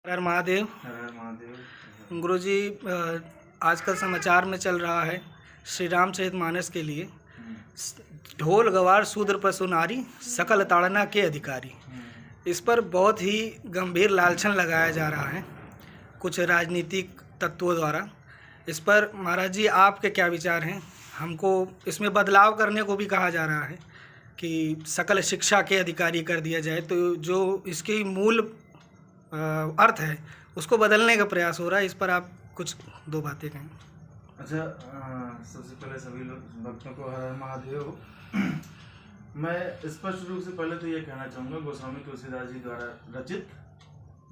हर महादेव। हर हर महादेव। गुरुजी, आजकल समाचार में चल रहा है श्री रामचरितमानस के लिए ढोल गवार शूद्र पशु नारी सकल ताड़ना के अधिकारी। इस पर बहुत ही गंभीर लांछन लगाया जा रहा है कुछ राजनीतिक तत्वों द्वारा। इस पर महाराज जी आपके क्या विचार हैं? हमको इसमें बदलाव करने को भी कहा जा रहा है कि सकल शिक्षा के अधिकारी कर दिया जाए, तो जो इसकी मूल अर्थ है उसको बदलने का प्रयास हो रहा है। इस पर आप कुछ दो बातें कहें। अच्छा, सबसे पहले सभी लोग भक्तों को हर हर महादेव। मैं स्पष्ट रूप से पहले तो ये कहना चाहूँगा, गोस्वामी तुलसीदास जी द्वारा रचित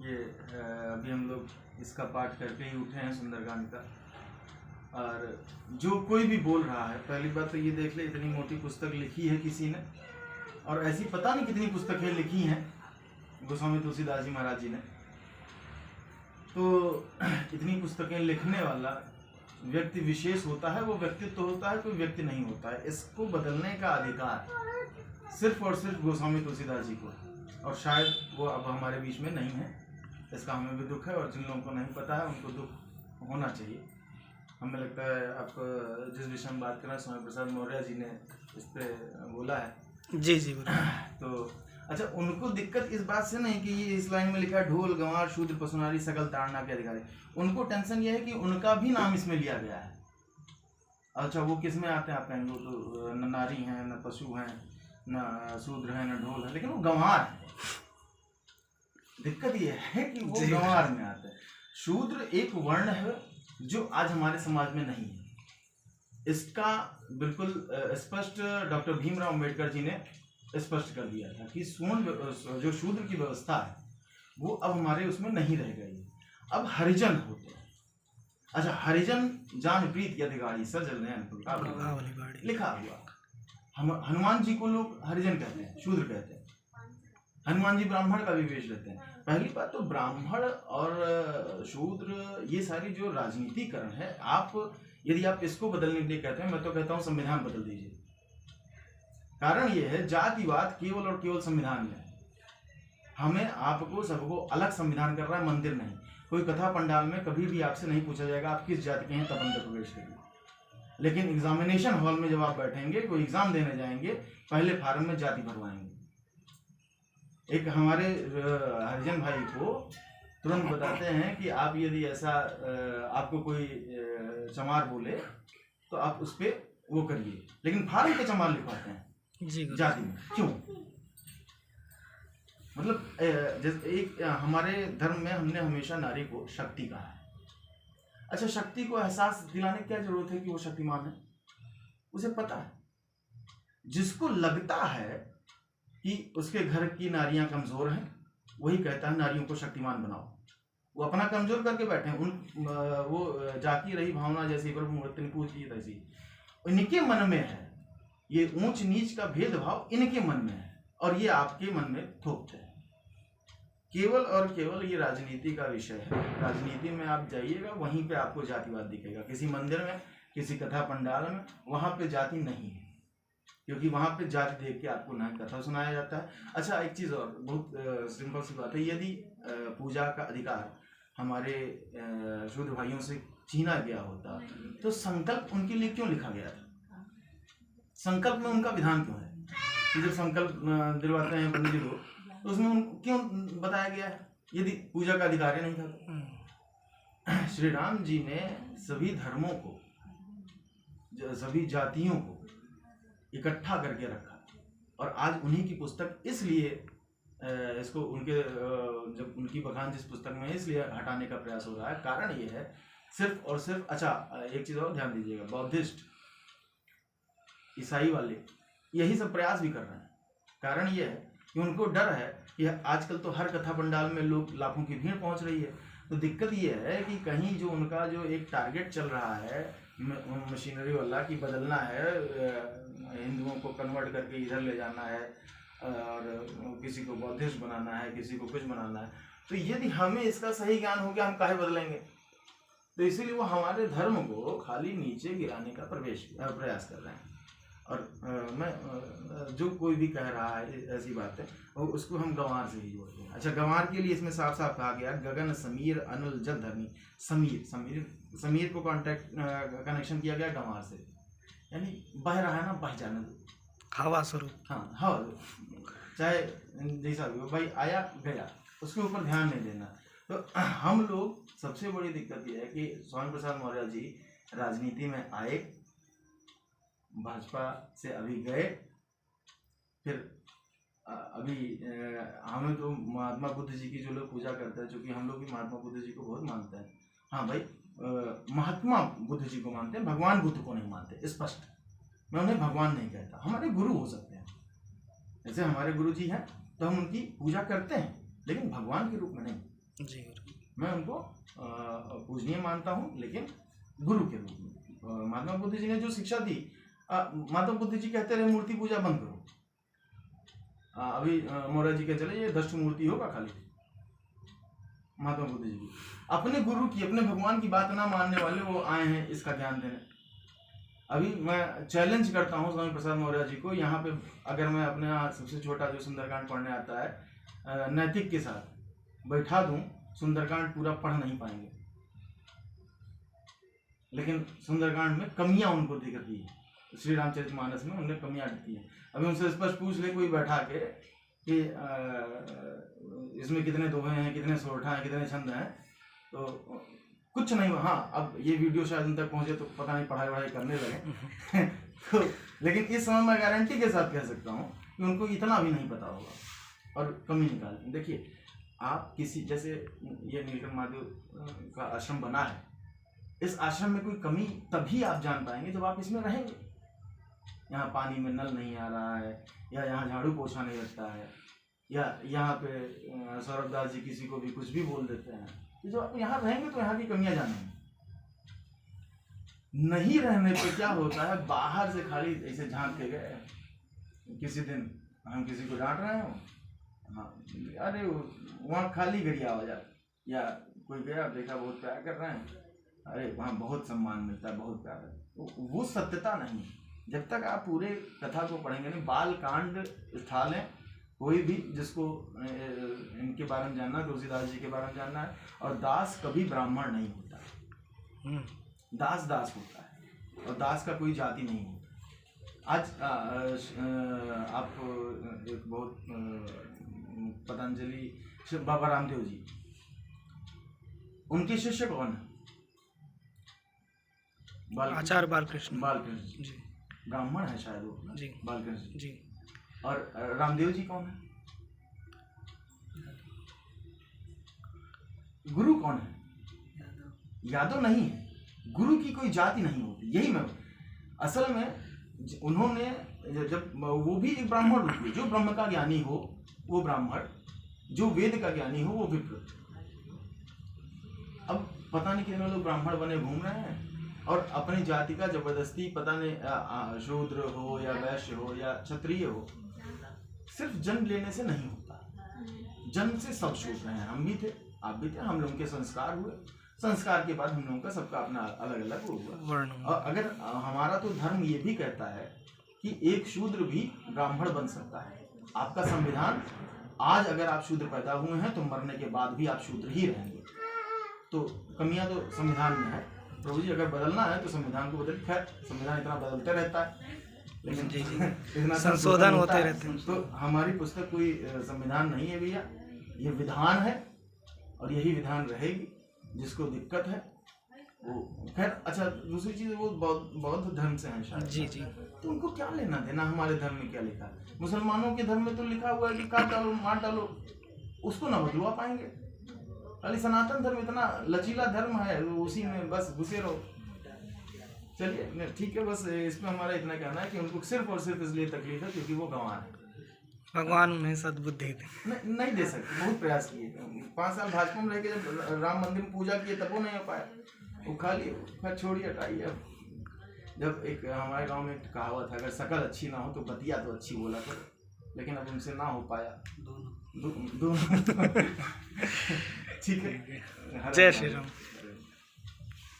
ये अभी हम लोग इसका पाठ करके ही उठे हैं सुंदरकांड का। और जो कोई भी बोल रहा है, पहली बात तो ये देख ले, इतनी मोटी पुस्तक लिखी है किसी ने, और ऐसी पता नहीं कितनी पुस्तकें लिखी हैं गोस्वामी तुलसीदास जी महाराज जी ने। तो इतनी पुस्तकें लिखने वाला व्यक्ति विशेष होता है, वो व्यक्तित्व होता है, कोई व्यक्ति नहीं होता है। इसको बदलने का अधिकार सिर्फ और सिर्फ गोस्वामी तुलसीदास जी को, और शायद वो अब हमारे बीच में नहीं है। इसका हमें भी दुख है, और जिन लोगों को नहीं पता है उनको दुख होना चाहिए। हमें लगता है आप जिस विषय में बात कर रहे हैं, स्वामी प्रसाद मौर्य जी ने इस पर बोला है। जी जी। तो अच्छा, उनको दिक्कत इस बात से नहीं कि ये इस लाइन में लिखा है ढोल गंवार शूद्र पशु नारी सकल ताड़ना के अधिकारी। उनको टेंशन ये है कि उनका भी नाम इसमें लिया गया है। अच्छा, वो किस में आते हैं आप कहेंगे? तो न नारी हैं, न पशु हैं, न शूद्र हैं, न ढोल है, लेकिन वो गंवार है। दिक्कत ये है कि वो गंवार में आते हैं। शूद्र एक वर्ण है जो आज हमारे समाज में नहीं है। इसका बिल्कुल स्पष्ट डॉक्टर भीमराव अम्बेडकर जी ने स्पष्ट कर दिया था कि जो शूद्र की व्यवस्था है वो अब हमारे उसमें नहीं रह गई। अब हरिजन होते हैं। अच्छा, हरिजन जान प्रीत के अधिकारी सजल नयन लिखा हुआ। हम हनुमान जी को लोग हरिजन कहते हैं, शूद्र कहते हैं। हनुमान जी ब्राह्मण का भी वेश लेते हैं। पहली बात तो ब्राह्मण और शूद्र ये सारी जो राजनीतिकरण है, यदि आप इसको बदलने के लिए कहते हैं, मैं तो कहता हूँ संविधान बदल दीजिए। कारण ये है, जातिवाद केवल और केवल संविधान में है। हमें आपको सबको अलग संविधान कर रहा है, मंदिर नहीं। कोई कथा पंडाल में कभी भी आपसे नहीं पूछा जाएगा आप किस जाति के हैं, तब अंदर प्रवेश करिए। लेकिन एग्जामिनेशन हॉल में जब आप बैठेंगे, कोई एग्जाम देने जाएंगे, पहले फार्म में जाति भरवाएंगे। एक हमारे हरिजन भाई को तुरंत बताते हैं कि आप यदि ऐसा आपको कोई चमार बोले तो आप उस पर वो करिए, लेकिन फार्म पे चमार लिखवाते हैं जाति में। क्यों? मतलब जैसे एक हमारे धर्म में हमने हमेशा नारी को शक्ति कहा है। अच्छा, शक्ति को एहसास दिलाने की क्या जरूरत है कि वो शक्तिमान है? उसे पता है। जिसको लगता है कि उसके घर की नारियां कमजोर हैं, वही कहता है नारियों को शक्तिमान बनाओ। वो अपना कमजोर करके बैठे हैं। वो जाती रही भावना जैसी प्रभु मूर्ति पूछती है तैसी इनके मन में है। ये ऊंच नीच का भेदभाव इनके मन में है, और ये आपके मन में थोपते हैं। केवल और केवल ये राजनीति का विषय है। राजनीति में आप जाइएगा, वहीं पे आपको जातिवाद दिखेगा। किसी मंदिर में, किसी कथा पंडाल में, वहां पे जाति नहीं है, क्योंकि वहां पे जाति देख के आपको ना कथा सुनाया जाता है। अच्छा, एक चीज और बहुत सिंपल सी बात है, यदि पूजा का अधिकार हमारे शूद्र भाइयों से छीना गया होता तो संकल्प उनके लिए क्यों लिखा गया था? संकल्प में उनका विधान क्यों है? जब संकल्प दिलवाते हैं पंडित जी को, तो उसमें क्यों बताया गया है यदि पूजा का अधिकार ही नहीं था? श्री राम जी ने सभी धर्मों को, सभी जातियों को इकट्ठा करके रखा, और आज उन्हीं की पुस्तक इसलिए इसको उनके जब उनकी बखान जिस पुस्तक में इसलिए हटाने का प्रयास हो रहा है। कारण ये है सिर्फ और सिर्फ। अच्छा, एक चीज और ध्यान दीजिएगा, बौद्धिस्ट, ईसाई वाले यही सब प्रयास भी कर रहे हैं। कारण ये है कि उनको डर है कि आजकल तो हर कथा पंडाल में लोग लाखों की भीड़ पहुंच रही है। तो दिक्कत ये है कि कहीं जो उनका जो एक टारगेट चल रहा है मशीनरी वाला कि बदलना है, हिंदुओं को कन्वर्ट करके इधर ले जाना है, और किसी को बौद्धिस्ट बनाना है, किसी को कुछ बनाना है, तो यदि हमें इसका सही ज्ञान हो गया, हम काहे बदलेंगे? तो इसीलिए वो हमारे धर्म को खाली नीचे गिराने का प्रयास कर रहे हैं। और जो कोई भी कह रहा है ऐसी बात है और उसको हम गंवार से ही जोड़ते हैं। अच्छा, गंवार के लिए इसमें साफ साफ कहा गया गगन समीर अनुल जल धरनी। समीर को कनेक्शन किया गया गंवार से, यानी बह रहा है ना, बह जाने दो, हवा स्वरूप। हाँ हवा, चाहे जैसा भी हो भाई, आया गया, उसके ऊपर ध्यान नहीं देना। तो हम लोग सबसे बड़ी दिक्कत ये है कि स्वामी प्रसाद मौर्य जी राजनीति में आए, भाजपा से अभी गए, फिर अभी हमें तो महात्मा बुद्ध जी की जो लोग पूजा करते हैं, चूँकि हम लोग भी महात्मा बुद्ध जी को बहुत मानते हैं, हाँ भाई, महात्मा बुद्ध जी को मानते हैं, भगवान बुद्ध को नहीं मानते, स्पष्ट। मैं उन्हें भगवान नहीं कहता, हमारे गुरु हो सकते हैं, जैसे हमारे गुरु जी हैं तो हम उनकी पूजा करते हैं, लेकिन भगवान के रूप में नहीं जी। मैं उनको पूजनीय मानता हूँ, लेकिन गुरु के रूप में। महात्मा बुद्ध जी ने जो शिक्षा दी, महात्मा बुद्ध जी कहते रहे मूर्ति पूजा बंद करो, अभी मौर्य जी के चले ये दष्ट मूर्ति होगा खाली। महात्मा बुद्ध जी की अपने गुरु की, अपने भगवान की बात ना मानने वाले वो आए हैं इसका ज्ञान देने। अभी मैं चैलेंज करता हूँ स्वामी प्रसाद मौर्य जी को, यहाँ पे अगर मैं अपने यहाँ सबसे छोटा जो सुंदरकांड पढ़ने आता है नैतिक के साथ बैठा दूं, सुंदरकांड पूरा पढ़ नहीं पाएंगे, लेकिन सुंदरकांड में कमियां उनको दिख रही है, श्री रामचरितमानस में उन्होंने कमियां दिखती हैं। अभी उनसे स्पष्ट पूछ ले कोई बैठा के कि इसमें कितने दोहे हैं, कितने सोरठा हैं, कितने छंद हैं, तो कुछ नहीं। हाँ, अब ये वीडियो शायद उन तक पहुंचे तो पता नहीं पढ़ाई वढ़ाई करने लगे तो लेकिन इस समय मैं गारंटी के साथ कह सकता हूँ कि उनको इतना भी नहीं पता होगा और कमी निकालते। देखिए, आप किसी, जैसे ये नीलकंठ महादेव का आश्रम बना है, इस आश्रम में कोई कमी तभी आप जान पाएंगे जब आप इसमें रहेंगे। यहाँ पानी में नल नहीं आ रहा है, या यहाँ झाड़ू पोछा नहीं लगता है, या यहाँ पे सौरभ दास जी किसी को भी कुछ भी बोल देते हैं, तो जब आप यहाँ रहेंगे तो यहाँ की कमियां जानेंगे। नहीं रहने पे क्या होता है, बाहर से खाली ऐसे झांक के गए, किसी दिन हम किसी को डांट रहे हो, हाँ अरे वहाँ खाली घड़िया हो जाए, या कोई गया देखा बहुत प्यार कर रहे हैं, अरे वहाँ बहुत सम्मान मिलता है, बहुत प्यार है, वो सत्यता नहीं। जब तक आप पूरे कथा को पढ़ेंगे नहीं, बाल कांड उठा लें, कोई भी जिसको इनके बारे में जानना है, तुलसीदास जी के बारे में जानना है, और दास कभी ब्राह्मण नहीं होता, दास दास होता है, और दास का कोई जाति नहीं होता। आज आप एक बहुत पतंजलि बाबा रामदेव जी, उनके शिष्य कौन है? आचार्य बालकृष्ण जी, ब्राह्मण है शायद वो जी, बालकृष्ण जी। और रामदेव जी कौन है? गुरु कौन है? यादव नहीं है, गुरु की कोई जाति नहीं होती। यही मैं असल में उन्होंने जब वो भी एक ब्राह्मण रूप में, जो ब्रह्म का ज्ञानी हो वो ब्राह्मण, जो वेद का ज्ञानी हो वो विप्र। अब पता नहीं कितने लोग ब्राह्मण बने घूम रहे हैं और अपनी जाति का जबरदस्ती, पता नहीं शूद्र हो या वैश्य हो या क्षत्रिय हो, सिर्फ जन्म लेने से नहीं होता। जन्म से सब शूद्र हैं, हम भी थे, आप भी थे, हम लोगों के संस्कार हुए, संस्कार के बाद हम लोगों का सबका अपना अलग अलग हुआ। और अगर हमारा तो धर्म ये भी कहता है कि एक शूद्र भी ब्राह्मण बन सकता है। आपका संविधान, आज अगर आप शूद्र पैदा हुए हैं तो मरने के बाद भी आप शूद्र ही रहेंगे। तो कमियां तो संविधान में है, प्रभु जी अगर बदलना है तो संविधान को बदल, खैर संविधान इतना बदलते रहता है, लेकिन जी इतना संशोधन होते रहते हैं। तो हमारी पुस्तक कोई संविधान नहीं है भैया, ये विधान है और यही विधान रहेगी। जिसको दिक्कत है वो, खैर अच्छा, दूसरी चीज वो बौद्ध धर्म से हैं शायद, जी जी, तो उनको क्या लेना देना हमारे धर्म में क्या लिखा है? मुसलमानों के धर्म में तो लिखा हुआ है कि काट डालो, मार डालो, उसको ना बदलवा पाएंगे। खाली सनातन धर्म इतना लचीला धर्म है, उसी में बस घुसे रहो। चलिए ठीक है, बस इस पर हमारा इतना कहना है कि उनको सिर्फ और सिर्फ इसलिए तकलीफ है क्योंकि वो गंवार है। भगवान उन्हें सद्बुद्धि नहीं दे सकते, बहुत प्रयास किए, 5 साल भाजपा में रह के जब राम मंदिर में पूजा किए तब वो नहीं हो पाया, वो खाली, खैर छोड़िए, हटाइए। जब एक हमारे गांव में एक कहावत है, अगर शकल अच्छी ना हो तो बतिया तो अच्छी बोला करो, लेकिन अब उनसे ना हो पाया दोनों ठीक है। जय श्री राम।